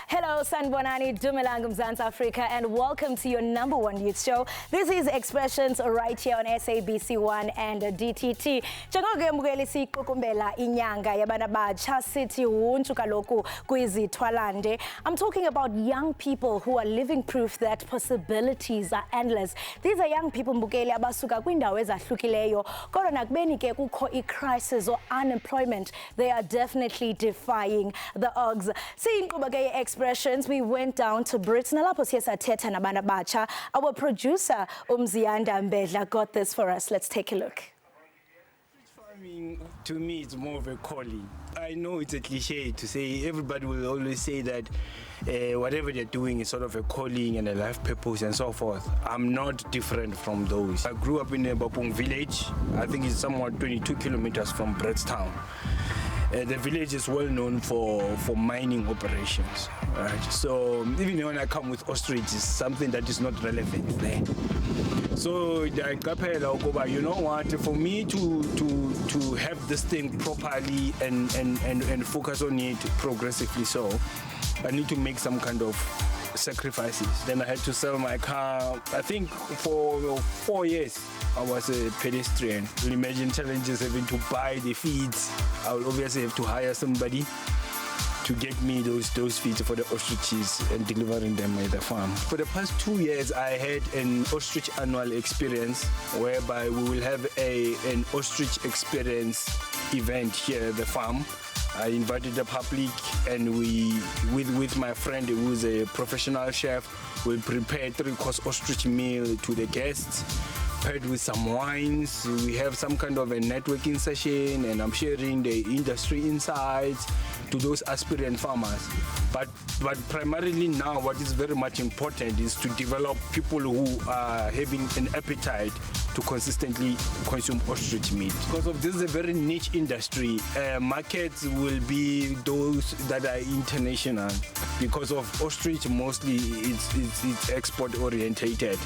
Hello, Sanbonani, Dumelang Mzansi Africa, and welcome to your #1 youth show. This is Expressions right here on SABC 1 and DTT. Njengoke mbukeli siqukumbela inyanga yabantu abatsha sithi wuntu kaloku kwizithwalande. I'm talking about young people who are living proof that possibilities are endless. These are young people mbukeli abasuka kwindawo ezahlukileyo kodwa nakubeni ke kukho crisis or unemployment, they are definitely defying the odds. Siyinkqubo ke Expressions, we went down to Britain. Nalapho siye sathetha nabantu abatsha. Our producer Umziyanda Mbedla got this for us. Let's take a look. Farming, to me, it's more of a calling. I know it's a cliche to say, everybody will always say that whatever they're doing is sort of a calling and a life purpose and so forth. I'm not different from those. I grew up in a Bapung village. I think it's somewhat 22 kilometers from Bradstown. The village is well known for mining operations, right? So even when I come with ostrich, it's something that is not relevant there. So you know what? For me to have this thing properly and focus on it progressively, so I need to make some kind of sacrifices. Then I had to sell my car. I think for 4 years I was a pedestrian. Imagine challenges having to buy the feeds. I will obviously have to hire somebody to get me those feeds for the ostriches and delivering them at the farm. For the past 2 years, I had an ostrich annual experience whereby we will have an ostrich experience event here at the farm. I invited the public, and we, with my friend who's a professional chef, will prepare 3-course ostrich meal to the guests, paired with some wines. We have some kind of a networking session, and I'm sharing the industry insights to those aspirant farmers. But primarily now, what is very much important is to develop people who are having an appetite to consistently consume ostrich meat. Because of this is a very niche industry, markets will be those that are international. Because of ostrich, mostly it's export orientated.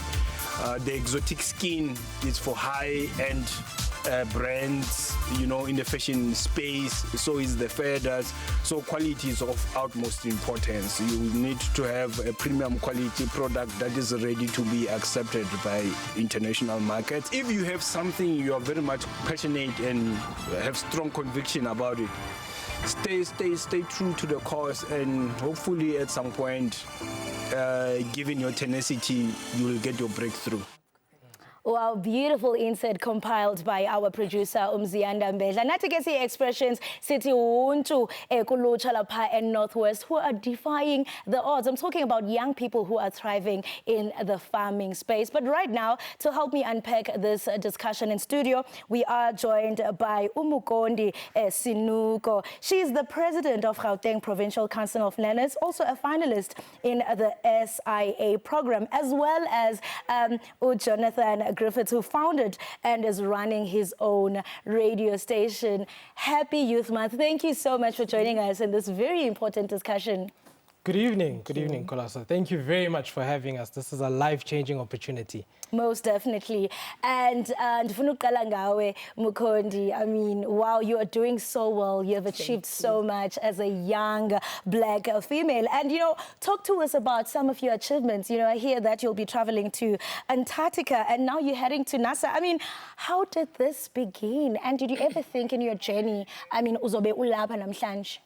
The exotic skin is for high-end brands, you know, in the fashion space. So is the feathers. So quality is of utmost importance. You need to have a premium quality product that is ready to be accepted by international markets. If you have something you are very much passionate and have strong conviction about it, stay true to the cause, and hopefully at some point, given your tenacity, you will get your breakthrough. Wow, beautiful insert compiled by our producer Umziyanda Mbedla. Nathi ke Expressions sithi untu kulutsha lapha and Northwest who are defying the odds. I'm talking about young people who are thriving in the farming space. But right now, to help me unpack this discussion in studio, we are joined by Umukondi Sinuko. She is the president of Gauteng Provincial Council of Learners, also a finalist in the SIA program, as well as Jonathan Griffiths, who founded and is running his own radio station. Happy Youth Month. Thank you so much for joining us in this very important discussion. Good evening, Kolasa. Thank you very much for having us. This is a life-changing opportunity. Most definitely. And ndifuna uqala ngawe Mukondi. I mean, wow, you are doing so well. You have achieved so much as a young black female. And, you know, talk to us about some of your achievements. You know, I hear that you'll be traveling to Antarctica and now you're heading to NASA. I mean, how did this begin? And did you ever think in your journey, I mean, uzobe ulapha namhlanje?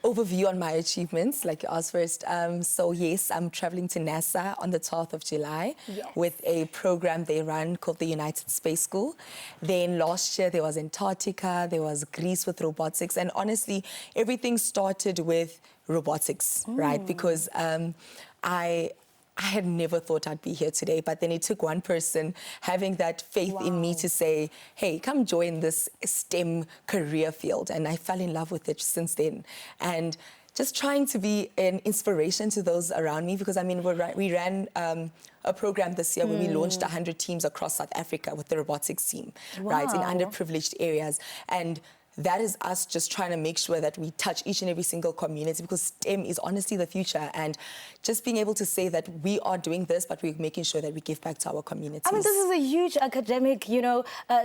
Overview on my achievements, like you asked first. So yes, I'm traveling to NASA on the 12th of July with a program they run called the United Space School. Then last year there was Antarctica, there was Greece with robotics, and honestly, everything started with robotics, right? Because I had never thought I'd be here today, but then it took one person having that faith in me to say, hey, come join this STEM career field. And I fell in love with it since then. And just trying to be an inspiration to those around me, because I mean, we ran a program this year where we launched 100 teams across South Africa with the robotics team, right, in underprivileged areas. And that is us just trying to make sure that we touch each and every single community, because STEM is honestly the future. And just being able to say that we are doing this, but we're making sure that we give back to our communities. I mean, this is a huge academic,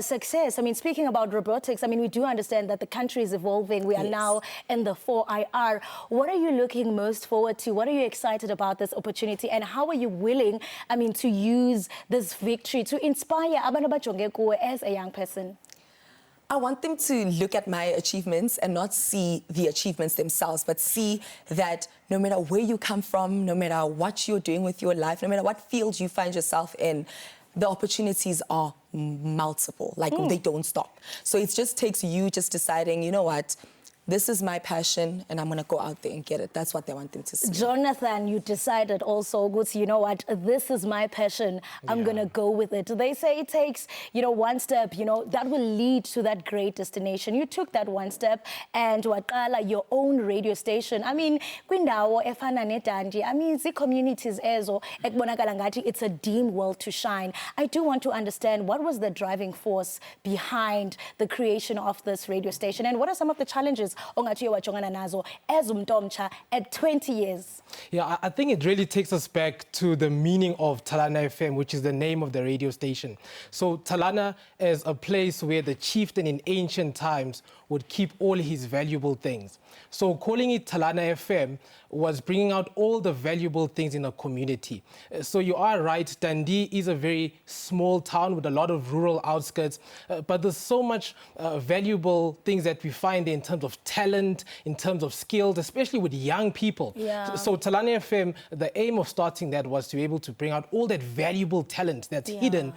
success. I mean, speaking about robotics, I mean, we do understand that the country is evolving. We are now in the 4IR. What are you looking most forward to? What are you excited about this opportunity? And how are you willing, I mean, to use this victory to inspire abantu abajonge kuwe as a young person? I want them to look at my achievements and not see the achievements themselves, but see that no matter where you come from, no matter what you're doing with your life, no matter what field you find yourself in, the opportunities are multiple, like they don't stop. So it just takes you just deciding, you know what, this is my passion and I'm going to go out there and get it. That's what they want them to see. Jonathan, you decided also, you know what, this is my passion. I'm going to go with it. They say it takes, one step, that will lead to that great destination. You took that one step and waqala your own radio station. I mean, kwindawo efana neDandi, I mean, the communities ezo, ekubonakala ngathi it's a dim world to shine. I do want to understand what was the driving force behind the creation of this radio station, and what are some of the challenges as at 20 years? Yeah, I think it really takes us back to the meaning of Talana FM, which is the name of the radio station. So Talana is a place where the chieftain in ancient times would keep all his valuable things. So calling it Talana FM was bringing out all the valuable things in a community. So you are right, Dundee is a very small town with a lot of rural outskirts, but there's so much valuable things that we find there in terms of talent, in terms of skills, especially with young people. Yeah. So Talana FM, the aim of starting that was to be able to bring out all that valuable talent that's hidden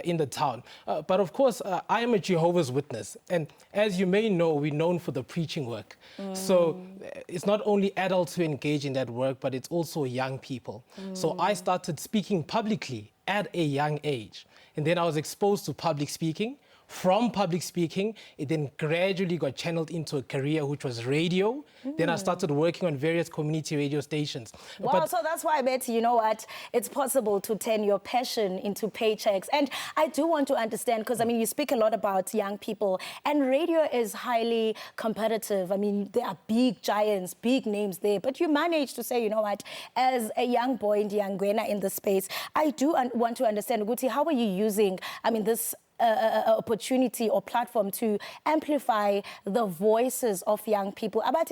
in the town. But of course, I am a Jehovah's Witness, and as you may know, we're known for the preaching work. So it's not only adults who engage in that work, but it's also young people. So I started speaking publicly at a young age. And then I was exposed to public speaking. From public speaking, it then gradually got channeled into a career which was radio. Then I started working on various community radio stations. Wow, so that's why I bet, you know what, it's possible to turn your passion into paychecks. And I do want to understand, because, I mean, you speak a lot about young people, and radio is highly competitive. I mean, there are big giants, big names there, but you manage to say, you know what, as a young boy in Yangwena in the space, I do want to understand, Guti, how are you using, I mean, this opportunity or platform to amplify the voices of young people? But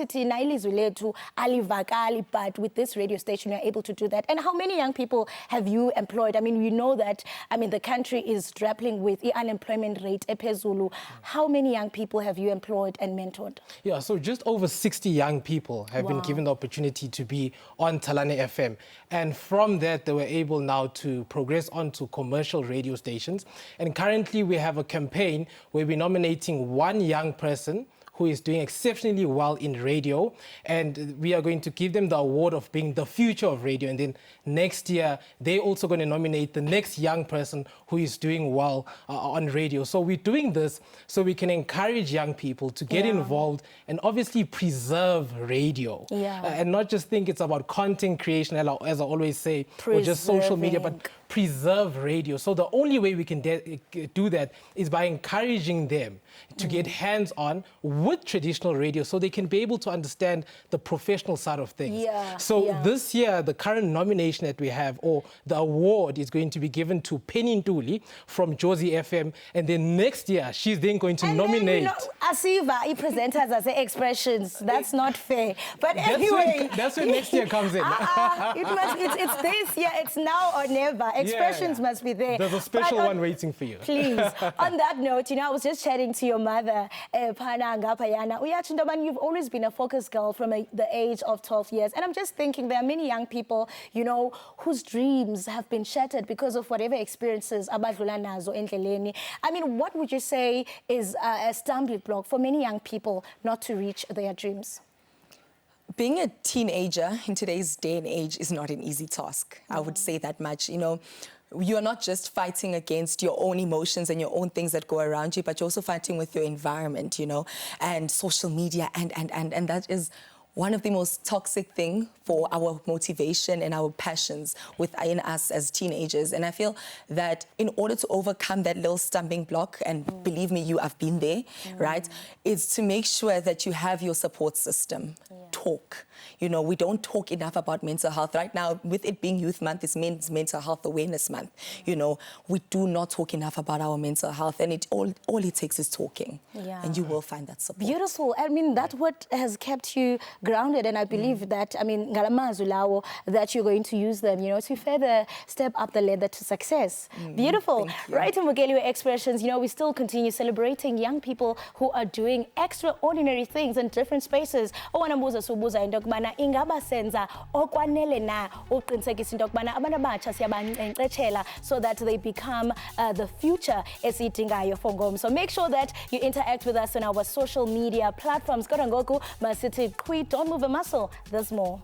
with this radio station, you're able to do that. And how many young people have you employed? I mean, we know that, I mean, the country is grappling with the unemployment rate, ePhezulu. How many young people have you employed and mentored? Yeah, so just over 60 young people have been given the opportunity to be on Talana FM. And from that, they were able now to progress on to commercial radio stations. And currently, we have a campaign where we're nominating one young person who is doing exceptionally well in radio, and we are going to give them the award of being the future of radio. And then next year, they're also going to nominate the next young person who is doing well on radio. So we're doing this so we can encourage young people to get involved and obviously preserve radio. And not just think it's about content creation, as I always say, or just social media, but preserve radio. So the only way we can do that is by encouraging them to get hands-on with traditional radio so they can be able to understand the professional side of things. So this year, the current nomination that we have, or the award, is going to be given to Penny Ntuli from Josie FM. And then next year, she's then going to nominate... Then, you know, Asiva, he presenters as expressions. That's not fair. But anyway... That's when next year comes in. It's this year. It's now or never. Expressions must be there. There's a special one waiting for you. Please. On that note, you know, I was just chatting to your mother, Pana Ngapayana. You've always been a focus girl from the age of 12 years. And I'm just thinking there are many young people, you know, whose dreams have been shattered because of whatever experiences abadlula nazo endleleni. I mean, what would you say is a stumbling block for many young people not to reach their dreams? Being a teenager in today's day and age is not an easy task. I would say that much. You know, you are not just fighting against your own emotions and your own things that go around you, but you're also fighting with your environment, you know, and social media, and that is one of the most toxic thing for our motivation and our passions within us as teenagers. And I feel that in order to overcome that little stumbling block, and believe me, you have been there, right, is to make sure that you have your support system. Talk. You know, we don't talk enough about mental health. Right now, with it being Youth Month, it's Men's Mental Health Awareness Month. You know, we do not talk enough about our mental health, and all it takes is talking. And you will find that support. Beautiful. I mean, that's what has kept you grounded, and I believe that, I mean, ngalamazwi lawo, that you're going to use them, you know, to further step up the ladder to success. Beautiful. Right in Mugeliwe Expressions, you know, we still continue celebrating young people who are doing extraordinary things in different spaces. Owanambuza subuza into yokubana ingaba senza okwanele na uqinisekisa into yokubana abantu abatsha siyabankcenkcetshela so that they become the future esiyidingayo for Ngom. So make sure that you interact with us on our social media platforms. Kodwa ngoku masithi qhwi, don't move a muscle. There's more.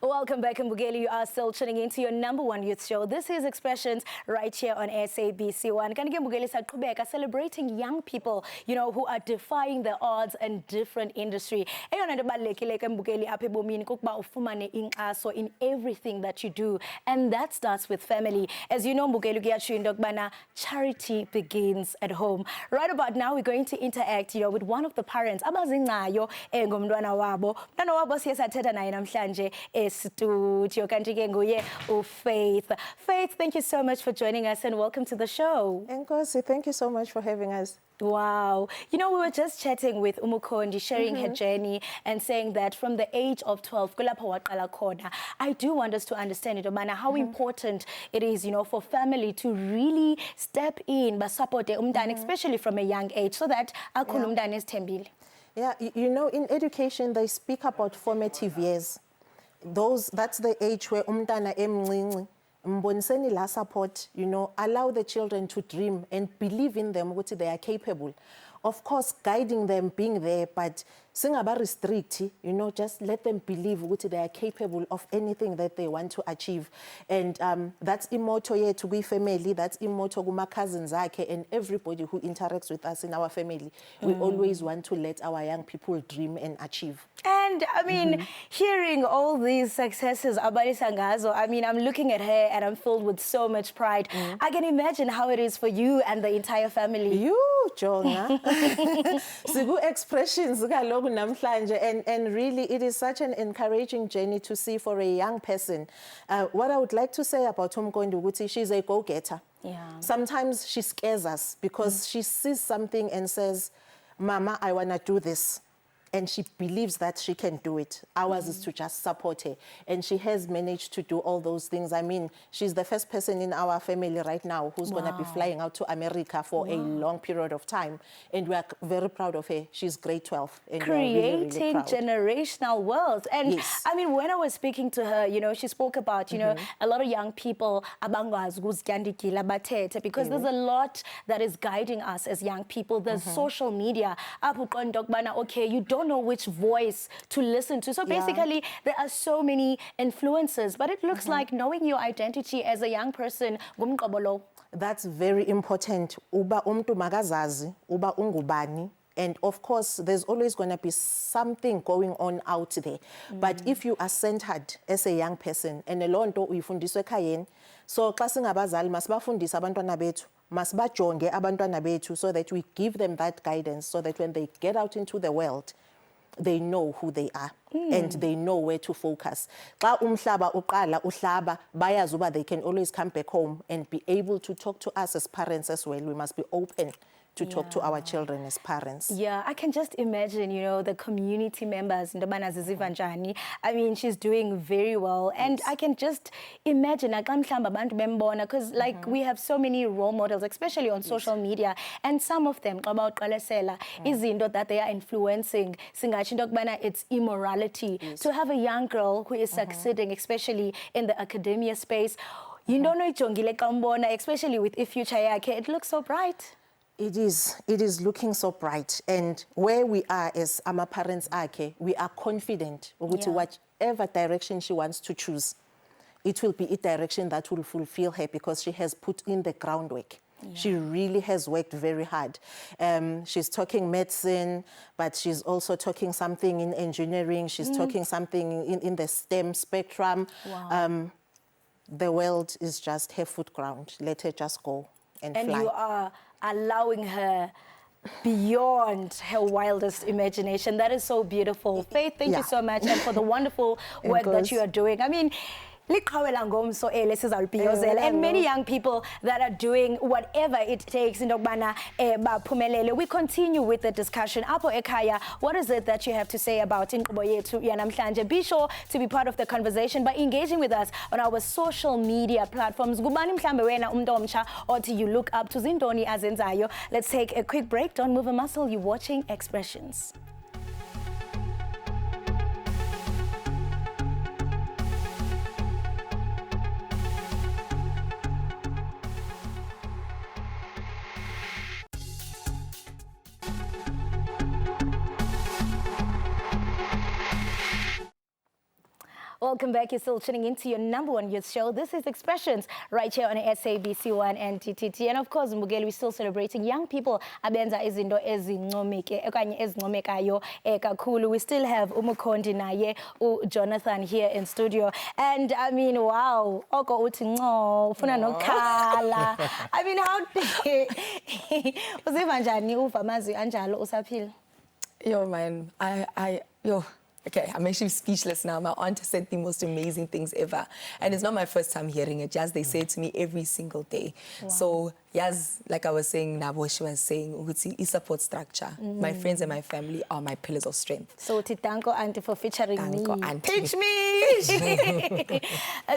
Welcome back, Mbugeli. You are still tuning into your #1 youth show. This is Expressions right here on SABC1. Kanike Mbugeli Sakubeka, celebrating young people, you know, who are defying the odds in different industry. Eyona nto ebalulekile Mbugeli apha ebomini kukuba ufumane inkxaso in everything that you do, and that starts with family. As you know, Mbugeli, kuyatsho into yokubana charity begins at home. Right about now, we're going to interact, you know, with one of the parents abazingcayo ngomntwana wabo. Umntwana wabo siye sathetha naye namhlanje studio kanti ke nguye uFaith. Faith, thank you so much for joining us and welcome to the show. Nkosi, thank you so much for having us. Wow. You know, we were just chatting with Umukondi, sharing her journey and saying that from the age of 12, kulapho waqala khona. I do want us to understand it, Obana, how important it is, you know, for family to really step in, support umntana, especially from a young age, so that akhule umntana esithembile. Yeah, you know, in education, they speak about formative years. That's the age where umntana emncinci mboniseni la support, you know, allow the children to dream and believe in them what they are capable. Of course, guiding them, being there, but singaba restrict, you know, just let them believe what they are capable of anything that they want to achieve. And that's immortal here to be family, that's immortal kuma cousins akhe and everybody who interacts with us in our family. We always want to let our young people dream and achieve. And I mean, hearing all these successes, Abalisa Ngazo, I mean, I'm looking at her and I'm filled with so much pride. I can imagine how it is for you and the entire family. You, Jonah. Sigu expressions namhlanje, and really it is such an encouraging journey to see for a young person. What I would like to say about Umkondi ukuthi, she's a go-getter. Yeah. Sometimes she scares us because she sees something and says, Mama, I want to do this. And she believes that she can do it. Ours is to just support her. And she has managed to do all those things. I mean, she's the first person in our family right now who's going to be flying out to America for a long period of time. And we are very proud of her. She's grade 12. And creating really proud. Generational wealth. And yes. I mean, when I was speaking to her, you know, she spoke about, you know, a lot of young people, because there's a lot that is guiding us as young people. There's social media. Okay, you don't know which voice to listen to. So basically, there are so many influences, but it looks like knowing your identity as a young person, that's very important. Uba umntu makazazi, uba ungubani. And of course, there's always going to be something going on out there. But if you are centered as a young person, and leyo nto uyifundiswe ekhayeni, so xa singabazali masibafundise abantwana bethu, masibajonge abantwana bethu, so that we give them that guidance, so that when they get out into the world, they know who they are and they know where to focus. Xa umhlaba uqala uhlaba, bayazi uba they can always come back home and be able to talk to us as parents as well. We must be open to talk to our children as parents. Yeah, I can just imagine, you know, the community members. I mean, she's doing very well. And I can just imagine, because like we have so many role models, especially on social media, and some of them, izinto that they are influencing, it's immorality. To have a young girl who is succeeding, especially in the academia space, you don't know, especially with ifuture yakhe, it looks so bright. It is looking so bright. And where we are as our parents, we are confident Yeah. whatever direction she wants to choose, it will be a direction that will fulfill her because she has put in the groundwork. Yeah. She really has worked very hard. She's talking medicine, but she's also talking something in engineering. She's talking something in the STEM spectrum. Wow. The world is just her foot ground. Let her just go and fly. You are allowing her beyond her wildest imagination. That is so beautiful. Faith, thank you Yeah. so much, and for the wonderful work that you are doing. I mean, and many young people that are doing whatever it takes in Ogbana baphumelele. We continue with the discussion. Apo Ekaya, what is it that you have to say about inkqubo yethu yanamhlanje? Be sure to be part of the conversation by engaging with us on our social media platforms. Gubani mhlambe wena umuntu omtsha othi you look up to zintoni azenzayo. Let's take a quick break. Don't move a muscle. You're watching Expressions. Welcome back. You're still tuning into your #1 youth show. This is Expressions right here on SABC1 and TTT. And of course, Mugeli, we're still celebrating young people. Abenza izinto ezincomeke okanye ezincomekayo kakhulu. We still have Umukondi naye Jonathan here in studio. And I mean, wow. Oko uthi nco, ufuna nokhala. I mean, how uziva njani uva amazwi anjalo usaphila? Yo, man, okay, I'm actually speechless now. My aunt has said the most amazing things ever. And it's not my first time hearing it. Just they say it to me every single day. Wow. So, yes, like I was saying, Nabo, she was saying, support structure. My friends and my family are my pillars of strength. So, Titanko Auntie for featuring Tanko me. Auntie. Teach me!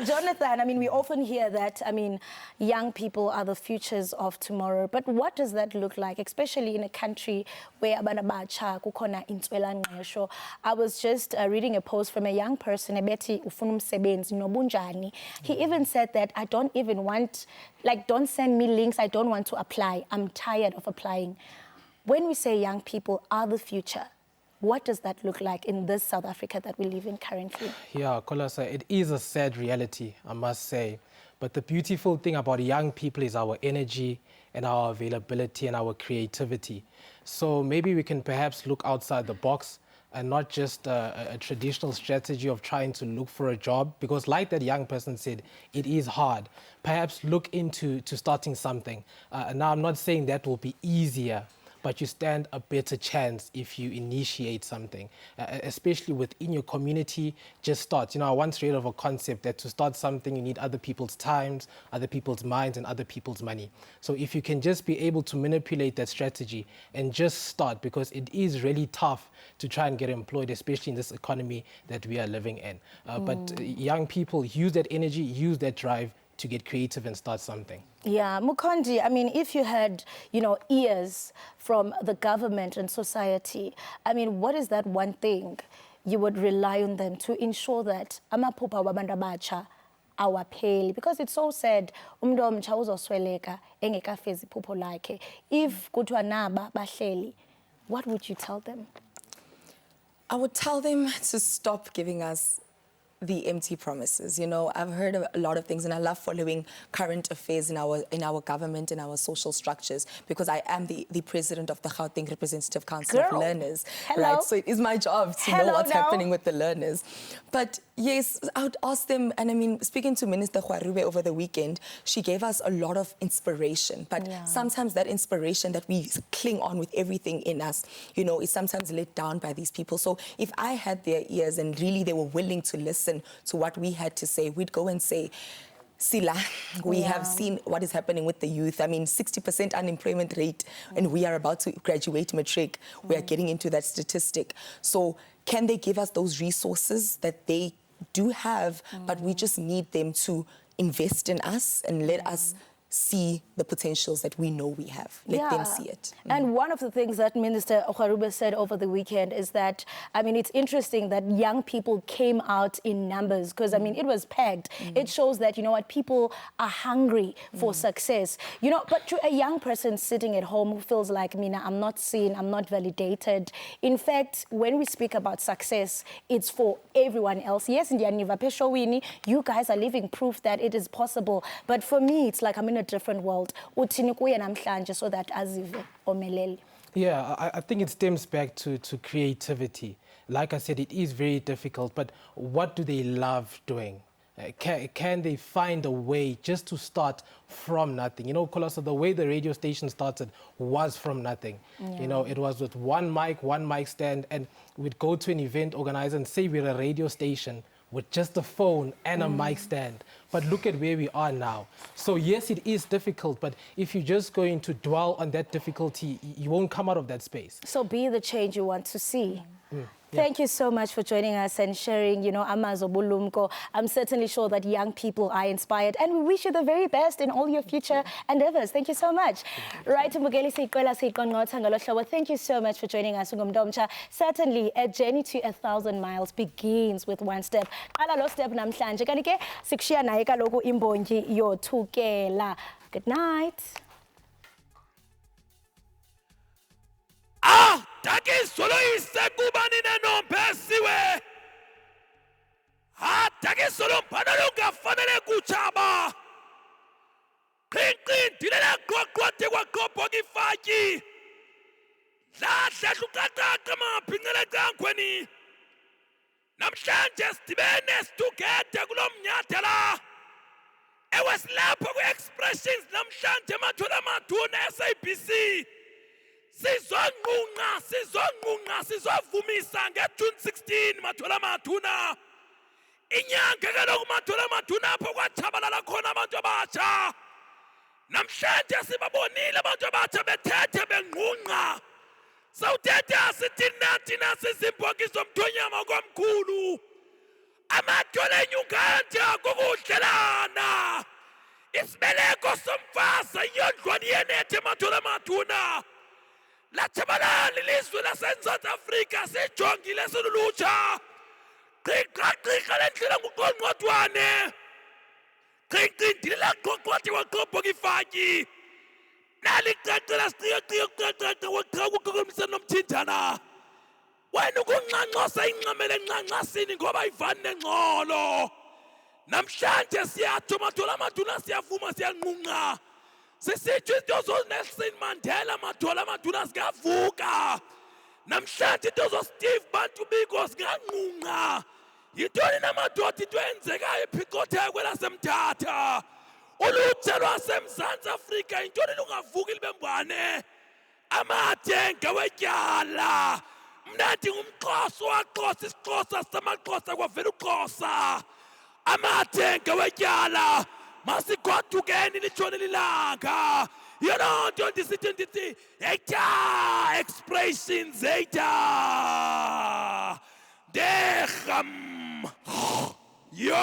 Jonathan, I mean, we often hear that, I mean, young people are the futures of tomorrow. But what does that look like, especially in a country where abantu abatsha kukhona intswelangqesho? I was just reading a post from a young person, ebethi ufuna umsebenzi nobunjani. He even said that I don't even want, like, don't send me links, I don't want to apply. I'm tired of applying. When we say young people are the future, what does that look like in this South Africa that we live in currently? Yeah, Kolasa, it is a sad reality, I must say. But the beautiful thing about young people is our energy and our availability and our creativity. So maybe we can perhaps look outside the box and not just a traditional strategy of trying to look for a job, because like that young person said, it is hard. Perhaps look into starting something. Now, I'm not saying that will be easier, but you stand a better chance if you initiate something, especially within your community. Just start. You know, I once read of a concept that to start something, you need other people's times, other people's minds, and other people's money. So if you can just be able to manipulate that strategy and just start, because it is really tough to try and get employed, especially in this economy that we are living in. But young people use that energy, use that drive to get creative and start something. Yeah, Mukondi, I mean, if you had, you know, ears from the government and society, I mean, what is that one thing you would rely on them to ensure that amaphupha wabantu abatsha awapheli? Because it's so sad, umuntu omtsha uzosweleka engekafezi iphupho lakhe. If kuthiwa naba bahleli, what would you tell them? I would tell them to stop giving us the empty promises. You know, I've heard a lot of things, and I love following current affairs in our government and our social structures, because I am the president of the Gauteng Representative Council of Learners. Hello. Right? So it is my job to know what's happening with the learners. But yes, I would ask them, and I mean, speaking to Minister Khwarube over the weekend, she gave us a lot of inspiration. But sometimes that inspiration that we cling on with everything in us, you know, is sometimes let down by these people. So if I had their ears and really they were willing to listen to what we had to say, we'd go and say, Sila, we have seen what is happening with the youth. I mean, 60% unemployment rate, and we are about to graduate matric. We are getting into that statistic. So can they give us those resources that they do have, but we just need them to invest in us and let us see the potentials that we know we have. Let them see it. And one of the things that Minister Okharube said over the weekend is that, I mean, it's interesting that young people came out in numbers because, I mean, it was packed. It shows that, you know what, people are hungry for success. You know, but to a young person sitting at home who feels like, Mina, I'm not seen, I'm not validated. In fact, when we speak about success, it's for everyone else. Yes, you guys are living proof that it is possible. But for me, it's like I'm in a different world. Uthini kuye namhlanje so that azive omelele. Yeah, I think it stems back to creativity. Like I said, it is very difficult, but what do they love doing? Can they find a way just to start from nothing? You know, Kolosa, the way the radio station started was from nothing. You know, it was with one mic stand, and we'd go to an event organizer and say we're a radio station with just a phone and a mic stand. But look at where we are now. So yes, it is difficult, but if you're just going to dwell on that difficulty, you won't come out of that space. So be the change you want to see. Thank you so much for joining us and sharing, you know, Amazo Bulumko. I'm certainly sure that young people are inspired, and we wish you the very best in all your future endeavors. Thank you so much. Right, Mbugeli Sikwela Sikonqotha ngalo hlobo. Thank you so much for joining us, Ngomdomcha. Certainly, a journey to 1,000 miles begins with one step. Qala lo step namhlanje. Kanti ke sikushiya naye kaloku imbongi yothukela. Good night. Dakisolo isekubani nenompesiwe. Dakisolo mpanalo ngafanele kuchaba. Qinqindilela qoqote kwaqopho kifaki. Lahla hlukaqaqa maphinqele kankweni. Namhlanje sidibene situgethe kulomnyathela. Ewesilapho ku-expressions namhlanje mathola maduna SABC. Sizonqunqa sizovumisa ngeJune 16 mathola mathuna. Inyanga kaloku mathola mathuna apho kwatshabalala khona abantu abatsha. Namhlanje sibabonile abantu abatsha bethethe benqunqa. Sawuthethe asithi nathina sizimbongiso mthonyama komkhulu. Amathole enyunganje kukudlelana. Isibeleko somfazi yondlwane yenethe mathola mathuna. Lachabalala ilizwe laseNzantsi Afrika sejongile silulutsha. Qiqa lendlela nguqongqothwane. Qinqindile laqoqothi waqopho kifaki. Naliqaqela siqiqa waqhakuqokomisa nomthinjana. Wena ukunxanxosa inqamele enxanxasini ngoba ayivani nengxolo. Namhlanje siyatsho mathola maduna siyavuma siyanqunqa. Sisithi into zoNelson Mandela mathola maduna sikavuka. Namhlanje into zoSteve Bantu Biko sikanqunqa. Yintoni namadoda into enzekayo ePhicothe laseMthatha. Ulutsha lwaseMzantsi Afrika yintoni lungavuki libe mbane. Amathe ngawetyala. Mna ndingumXhosa waxhosa isiXhosa samaXhosa kwavela uXhosa. Amathe ngawetyala. Masigodukeni litshone lilanga. Yona nto ndisithi ndithi etya expressions etya. Degam. Yo.